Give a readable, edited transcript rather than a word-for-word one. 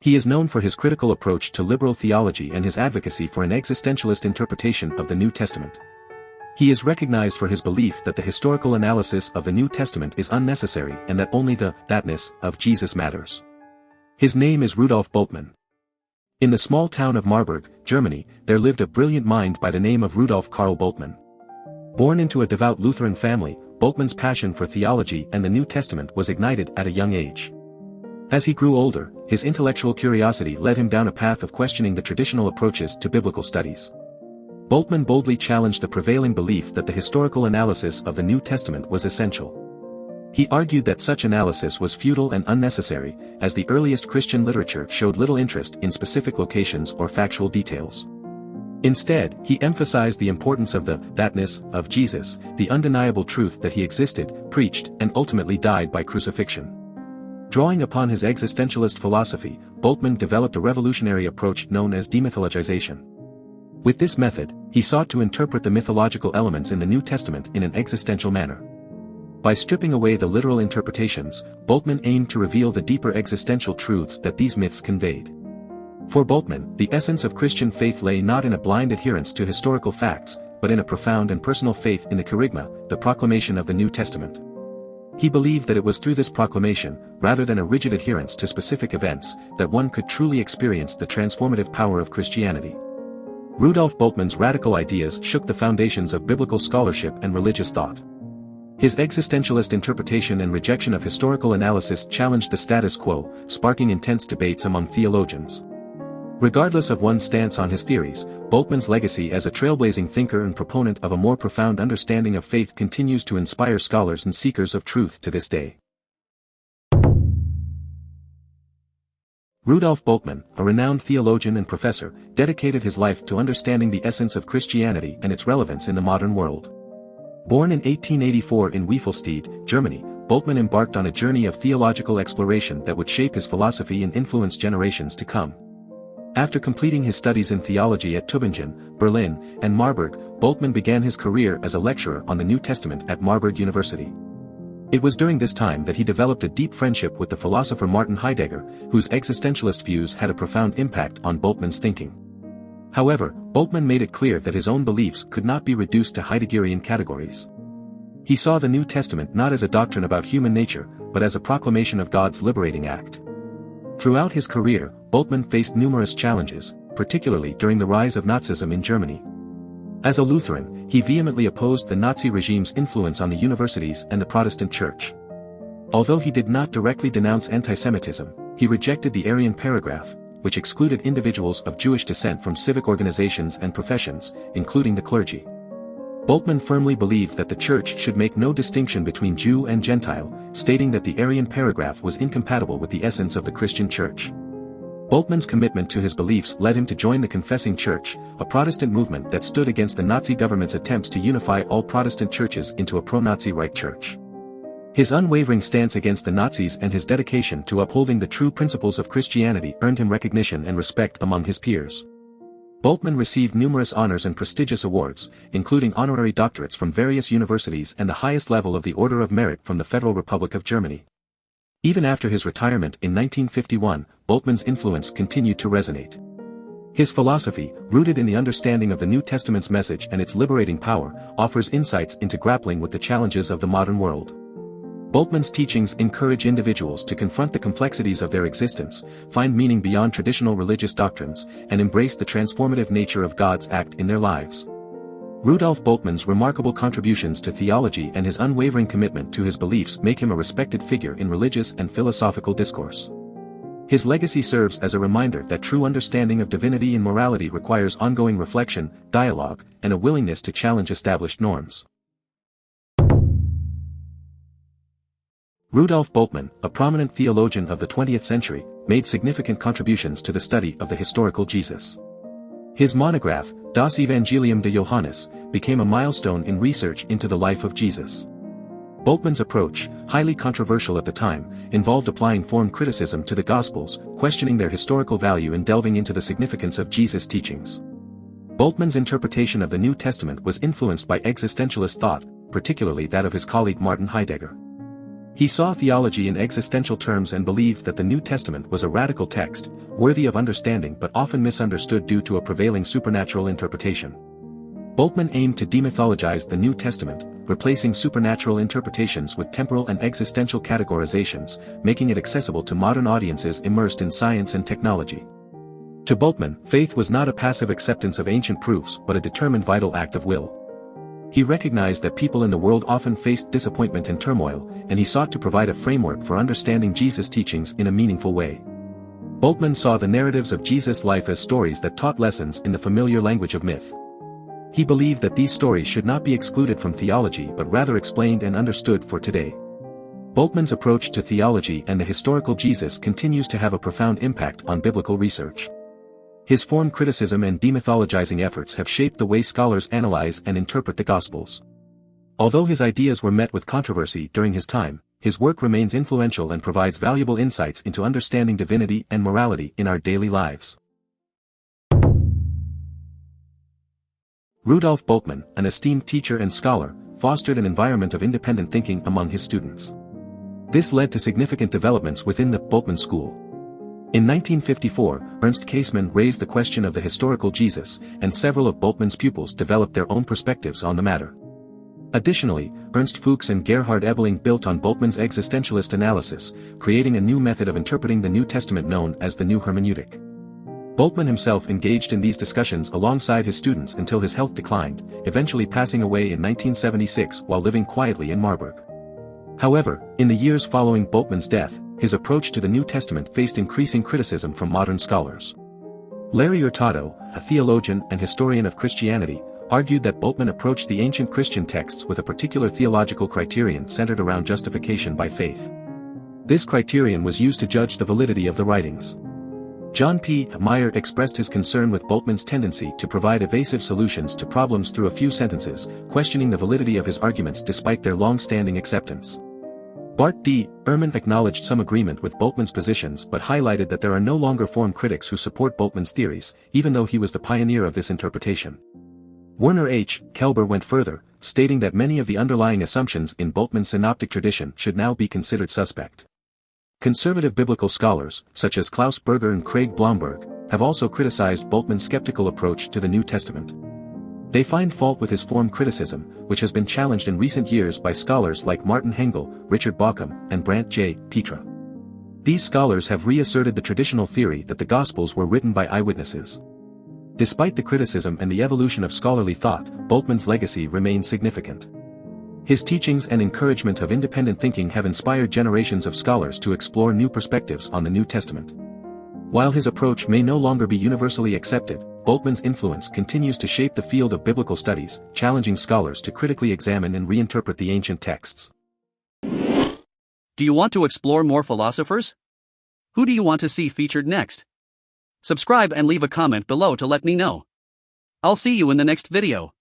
He is known for his critical approach to liberal theology and his advocacy for an existentialist interpretation of the New Testament. He is recognized for his belief that the historical analysis of the New Testament is unnecessary and that only the thatness of Jesus matters. His name is Rudolf Bultmann. In the small town of Marburg, Germany, there lived a brilliant mind by the name of Rudolf Karl Bultmann. Born into a devout Lutheran family, Bultmann's passion for theology and the New Testament was ignited at a young age. As he grew older, his intellectual curiosity led him down a path of questioning the traditional approaches to biblical studies. Bultmann boldly challenged the prevailing belief that the historical analysis of the New Testament was essential. He argued that such analysis was futile and unnecessary, as the earliest Christian literature showed little interest in specific locations or factual details. Instead, he emphasized the importance of the thatness of Jesus, the undeniable truth that he existed, preached, and ultimately died by crucifixion. Drawing upon his existentialist philosophy, Bultmann developed a revolutionary approach known as demythologization. With this method, he sought to interpret the mythological elements in the New Testament in an existential manner. By stripping away the literal interpretations, Bultmann aimed to reveal the deeper existential truths that these myths conveyed. For Bultmann, the essence of Christian faith lay not in a blind adherence to historical facts, but in a profound and personal faith in the kerygma, the proclamation of the New Testament. He believed that it was through this proclamation, rather than a rigid adherence to specific events, that one could truly experience the transformative power of Christianity. Rudolf Bultmann's radical ideas shook the foundations of biblical scholarship and religious thought. His existentialist interpretation and rejection of historical analysis challenged the status quo, sparking intense debates among theologians. Regardless of one's stance on his theories, Bultmann's legacy as a trailblazing thinker and proponent of a more profound understanding of faith continues to inspire scholars and seekers of truth to this day. Rudolf Bultmann, a renowned theologian and professor, dedicated his life to understanding the essence of Christianity and its relevance in the modern world. Born in 1884 in Weifelsted, Germany, Bultmann embarked on a journey of theological exploration that would shape his philosophy and influence generations to come. After completing his studies in theology at Tübingen, Berlin, and Marburg, Bultmann began his career as a lecturer on the New Testament at Marburg University. It was during this time that he developed a deep friendship with the philosopher Martin Heidegger, whose existentialist views had a profound impact on Bultmann's thinking. However, Bultmann made it clear that his own beliefs could not be reduced to Heideggerian categories. He saw the New Testament not as a doctrine about human nature, but as a proclamation of God's liberating act. Throughout his career, Bultmann faced numerous challenges, particularly during the rise of Nazism in Germany. As a Lutheran, he vehemently opposed the Nazi regime's influence on the universities and the Protestant Church. Although he did not directly denounce antisemitism, he rejected the Aryan paragraph, which excluded individuals of Jewish descent from civic organizations and professions, including the clergy. Bultmann firmly believed that the Church should make no distinction between Jew and Gentile, stating that the Aryan paragraph was incompatible with the essence of the Christian Church. Bultmann's commitment to his beliefs led him to join the Confessing Church, a Protestant movement that stood against the Nazi government's attempts to unify all Protestant churches into a pro-Nazi Reich Church. His unwavering stance against the Nazis and his dedication to upholding the true principles of Christianity earned him recognition and respect among his peers. Bultmann received numerous honors and prestigious awards, including honorary doctorates from various universities and the highest level of the Order of Merit from the Federal Republic of Germany. Even after his retirement in 1951, Bultmann's influence continued to resonate. His philosophy, rooted in the understanding of the New Testament's message and its liberating power, offers insights into grappling with the challenges of the modern world. Bultmann's teachings encourage individuals to confront the complexities of their existence, find meaning beyond traditional religious doctrines, and embrace the transformative nature of God's act in their lives. Rudolf Bultmann's remarkable contributions to theology and his unwavering commitment to his beliefs make him a respected figure in religious and philosophical discourse. His legacy serves as a reminder that true understanding of divinity and morality requires ongoing reflection, dialogue, and a willingness to challenge established norms. Rudolf Bultmann, a prominent theologian of the 20th century, made significant contributions to the study of the historical Jesus. His monograph, Das Evangelium de Johannes, became a milestone in research into the life of Jesus. Bultmann's approach, highly controversial at the time, involved applying form criticism to the Gospels, questioning their historical value and delving into the significance of Jesus' teachings. Bultmann's interpretation of the New Testament was influenced by existentialist thought, particularly that of his colleague Martin Heidegger. He saw theology in existential terms and believed that the New Testament was a radical text, worthy of understanding but often misunderstood due to a prevailing supernatural interpretation. Bultmann aimed to demythologize the New Testament, replacing supernatural interpretations with temporal and existential categorizations, making it accessible to modern audiences immersed in science and technology. To Bultmann, faith was not a passive acceptance of ancient proofs but a determined vital act of will. He recognized that people in the world often faced disappointment and turmoil, and he sought to provide a framework for understanding Jesus' teachings in a meaningful way. Bultmann saw the narratives of Jesus' life as stories that taught lessons in the familiar language of myth. He believed that these stories should not be excluded from theology but rather explained and understood for today. Bultmann's approach to theology and the historical Jesus continues to have a profound impact on biblical research. His form criticism and demythologizing efforts have shaped the way scholars analyze and interpret the Gospels. Although his ideas were met with controversy during his time, his work remains influential and provides valuable insights into understanding divinity and morality in our daily lives. Rudolf Bultmann, an esteemed teacher and scholar, fostered an environment of independent thinking among his students. This led to significant developments within the Bultmann school. In 1954, Ernst Käsemann raised the question of the historical Jesus, and several of Bultmann's pupils developed their own perspectives on the matter. Additionally, Ernst Fuchs and Gerhard Ebeling built on Bultmann's existentialist analysis, creating a new method of interpreting the New Testament known as the New Hermeneutic. Bultmann himself engaged in these discussions alongside his students until his health declined, eventually passing away in 1976 while living quietly in Marburg. However, in the years following Bultmann's death, his approach to the New Testament faced increasing criticism from modern scholars. Larry Hurtado, a theologian and historian of Christianity, argued that Bultmann approached the ancient Christian texts with a particular theological criterion centered around justification by faith. This criterion was used to judge the validity of the writings. John P. Meyer expressed his concern with Bultmann's tendency to provide evasive solutions to problems through a few sentences, questioning the validity of his arguments despite their long-standing acceptance. Bart D. Ehrman acknowledged some agreement with Bultmann's positions but highlighted that there are no longer formed critics who support Bultmann's theories, even though he was the pioneer of this interpretation. Werner H. Kelber went further, stating that many of the underlying assumptions in Bultmann's synoptic tradition should now be considered suspect. Conservative biblical scholars, such as Klaus Berger and Craig Blomberg, have also criticized Bultmann's skeptical approach to the New Testament. They find fault with his form criticism, which has been challenged in recent years by scholars like Martin Hengel, Richard Bauckham, and Brant J. Petra. These scholars have reasserted the traditional theory that the Gospels were written by eyewitnesses. Despite the criticism and the evolution of scholarly thought, Bultmann's legacy remains significant. His teachings and encouragement of independent thinking have inspired generations of scholars to explore new perspectives on the New Testament. While his approach may no longer be universally accepted, Bultmann's influence continues to shape the field of biblical studies, challenging scholars to critically examine and reinterpret the ancient texts. Do you want to explore more philosophers? Who do you want to see featured next? Subscribe and leave a comment below to let me know. I'll see you in the next video.